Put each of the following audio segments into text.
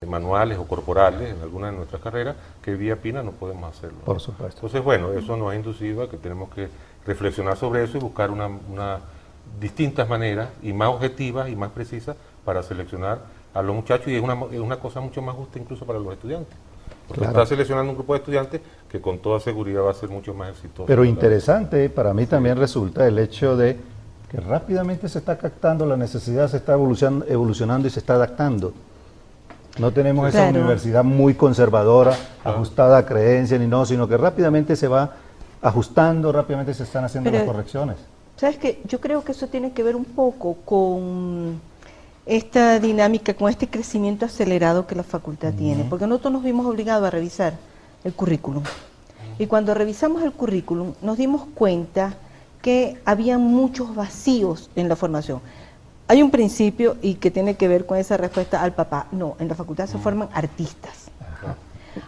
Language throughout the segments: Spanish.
manuales o corporales en alguna de nuestras carreras que vía PINA no podemos hacerlo. Por supuesto. Entonces, bueno, eso nos ha inducido a que tenemos que reflexionar sobre eso y buscar una distintas maneras y más objetivas y más precisas para seleccionar a los muchachos, y es una cosa mucho más justa incluso para los estudiantes. Porque Claro. está seleccionando un grupo de estudiantes que con toda seguridad va a ser mucho más exitoso. Pero interesante para mí también resulta el hecho de que rápidamente se está captando la necesidad, se está evolucionando y se está adaptando. No tenemos esa Claro. universidad muy conservadora, ajustada a creencias ni no, sino que rápidamente se va ajustando, rápidamente se están haciendo Pero- las correcciones. ¿Sabes qué? Yo creo que eso tiene que ver un poco con esta dinámica, con este crecimiento acelerado que la facultad tiene, porque nosotros nos vimos obligados a revisar el currículum. Y cuando revisamos el currículum nos dimos cuenta que había muchos vacíos en la formación. Hay un principio y que tiene que ver con esa respuesta al papá. No, en la facultad se forman artistas.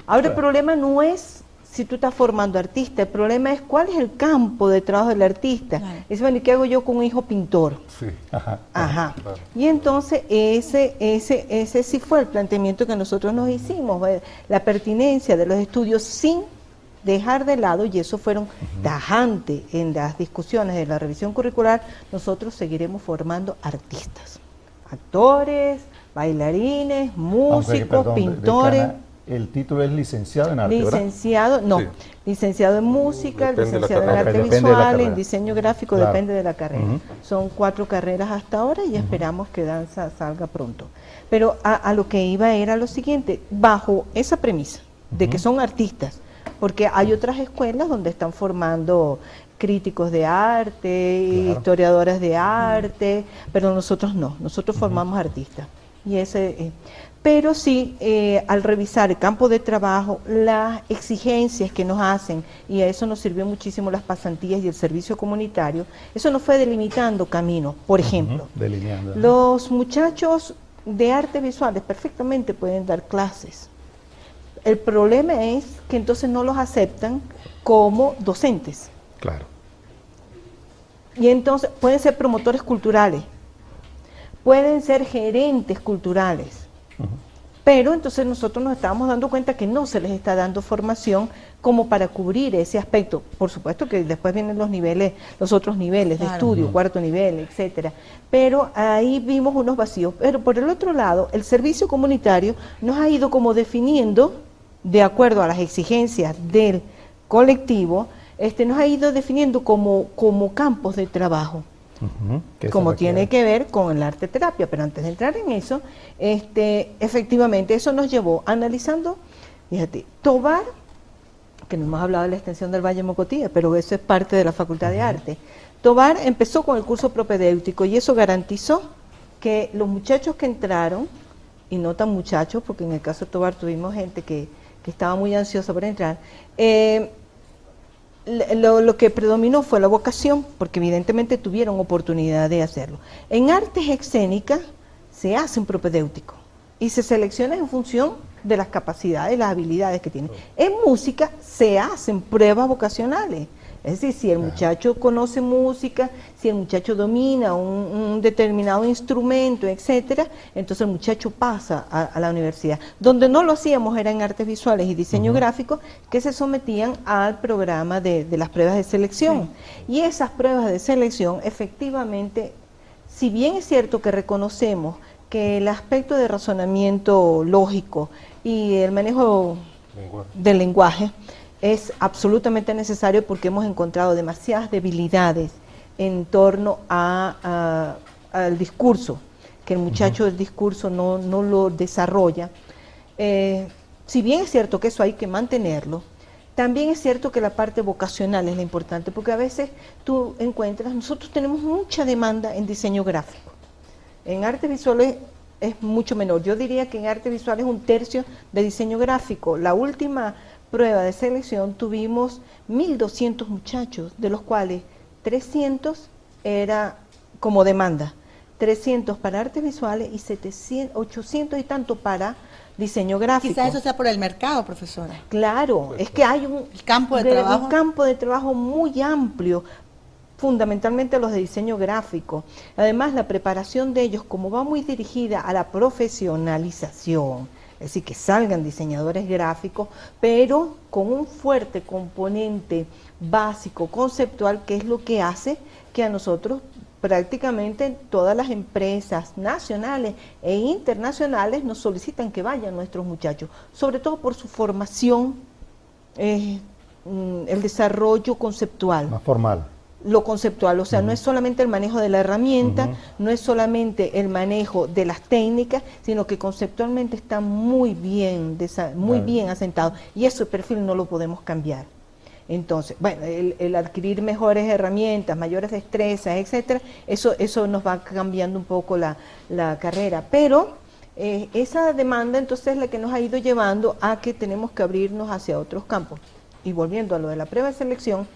Ahora el problema no es si tú estás formando artista, el problema es cuál es el campo de trabajo del artista. Claro. Es bueno, ¿y qué hago yo con un hijo pintor? Sí. Ajá. Ajá. Claro. Y entonces ese sí fue el planteamiento que nosotros nos hicimos, la pertinencia de los estudios sin dejar de lado, y eso fueron tajantes en las discusiones de la revisión curricular, nosotros seguiremos formando artistas, actores, bailarines, Aunque, músicos, perdón, pintores. decana, el título es licenciado en arte, ¿verdad? Licenciado, no, Sí. licenciado en música, Depende de la licenciado en carrera. arte Depende de la visual, en carrera. diseño gráfico, Claro. depende de la carrera. Ujú. Son 4 carreras hasta ahora y esperamos que danza salga pronto. Pero a lo que iba era lo siguiente, bajo esa premisa de que son artistas, porque hay otras escuelas donde están formando críticos de arte, Claro. historiadoras de arte, pero nosotros no, nosotros formamos artistas. Y pero sí, al revisar el campo de trabajo, las exigencias que nos hacen, y a eso nos sirvió muchísimo las pasantías y el servicio comunitario, eso nos fue delimitando caminos. Por ejemplo, Delineando. los muchachos de artes visuales perfectamente pueden dar clases. El problema es que entonces no los aceptan como docentes. Claro. Y entonces pueden ser promotores culturales, pueden ser gerentes culturales, pero entonces nosotros nos estábamos dando cuenta que no se les está dando formación como para cubrir ese aspecto. Por supuesto que después vienen los niveles, los otros niveles de Claro. estudio, cuarto nivel, etcétera. Pero ahí vimos unos vacíos. Pero por el otro lado, el servicio comunitario nos ha ido como definiendo, de acuerdo a las exigencias del colectivo, nos ha ido definiendo como campos de trabajo, Ujú. Que como se tiene requiere. que ver con el arte terapia. Pero antes de entrar en eso, efectivamente eso nos llevó analizando, fíjate, Tovar, que no hemos hablado de la extensión del Valle Mocotía, pero eso es parte de la Facultad de Arte. Tovar empezó con el curso propedéutico y eso garantizó que los muchachos que entraron, y no tan muchachos, porque en el caso de Tovar tuvimos gente que estaba muy ansiosa por entrar, lo que predominó fue la vocación, porque evidentemente tuvieron oportunidad de hacerlo. En artes escénicas se hace un propedéutico y se selecciona en función de las capacidades, las habilidades que tiene. En música se hacen pruebas vocacionales. Es decir, si el muchacho conoce música, si el muchacho domina un determinado instrumento, etcétera, entonces el muchacho pasa a la universidad. Donde no lo hacíamos era en artes visuales y diseño gráfico, que se sometían al programa de las pruebas de selección. Y esas pruebas de selección, efectivamente, si bien es cierto que reconocemos que el aspecto de razonamiento lógico y el manejo Lenguaje. del lenguaje es absolutamente necesario, porque hemos encontrado demasiadas debilidades en torno al discurso, que el muchacho del discurso no lo desarrolla. Si bien es cierto que eso hay que mantenerlo, también es cierto que la parte vocacional es la importante, porque a veces tú encuentras, nosotros tenemos mucha demanda en diseño gráfico. En artes visuales es mucho menor. Yo diría que en artes visuales 1/3 de diseño gráfico. La última prueba de selección tuvimos 1.200 muchachos, de los cuales 300 era como demanda, 300 para artes visuales y 800 y tanto para diseño gráfico. Quizás eso sea por el mercado, profesora. Claro, es que hay El campo de trabajo. un campo de trabajo muy amplio, fundamentalmente los de diseño gráfico. Además, la preparación de ellos, como va muy dirigida a la profesionalización, es decir, que salgan diseñadores gráficos, pero con un fuerte componente básico, conceptual, que es lo que hace que a nosotros prácticamente todas las empresas nacionales e internacionales nos solicitan que vayan nuestros muchachos, sobre todo por su formación, el desarrollo conceptual. Más formal. Lo conceptual, o sea, no es solamente el manejo de la herramienta, no es solamente el manejo de las técnicas, sino que conceptualmente está muy bien, bien asentado, y ese perfil no lo podemos cambiar. Entonces, bueno, el adquirir mejores herramientas, mayores destrezas, etcétera, eso nos va cambiando un poco la carrera, pero esa demanda entonces es la que nos ha ido llevando a que tenemos que abrirnos hacia otros campos. Y volviendo a lo de la prueba de selección,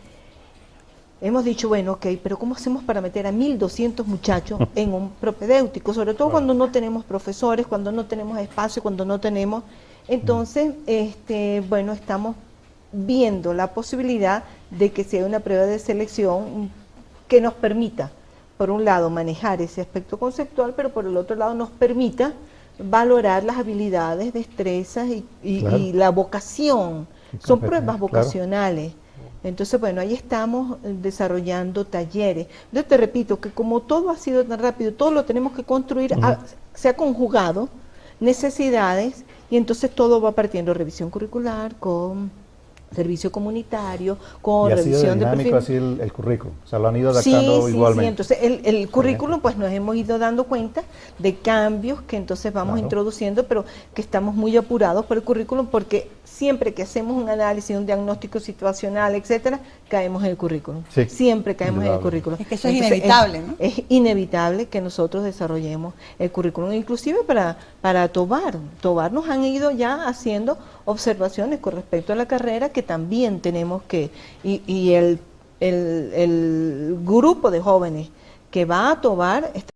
hemos dicho, bueno, ok, pero ¿cómo hacemos para meter a 1.200 muchachos en un propedéutico? Sobre todo cuando no tenemos profesores, cuando no tenemos espacio, cuando no tenemos... Entonces, bueno, estamos viendo la posibilidad de que sea una prueba de selección que nos permita, por un lado, manejar ese aspecto conceptual, pero por el otro lado nos permita valorar las habilidades, destrezas y la vocación. Son pruebas vocacionales. Entonces, bueno, ahí estamos desarrollando talleres. Yo te repito que como todo ha sido tan rápido, todo lo tenemos que construir, se ha conjugado necesidades y entonces todo va partiendo revisión curricular con servicio comunitario, con revisión de perfil. Así el currículum, o sea, lo han ido adaptando igualmente. Sí, entonces el currículum, pues nos hemos ido dando cuenta de cambios que entonces vamos introduciendo, pero que estamos muy apurados por el currículum porque siempre que hacemos un análisis, un diagnóstico situacional, etcétera, caemos en el currículum. Sí, siempre caemos en el currículum. Es que eso es inevitable, ¿no? Es inevitable que nosotros desarrollemos el currículum, inclusive para Tobar. Tobar nos han ido ya haciendo observaciones con respecto a la carrera que también tenemos que, y el grupo de jóvenes que va a Tobar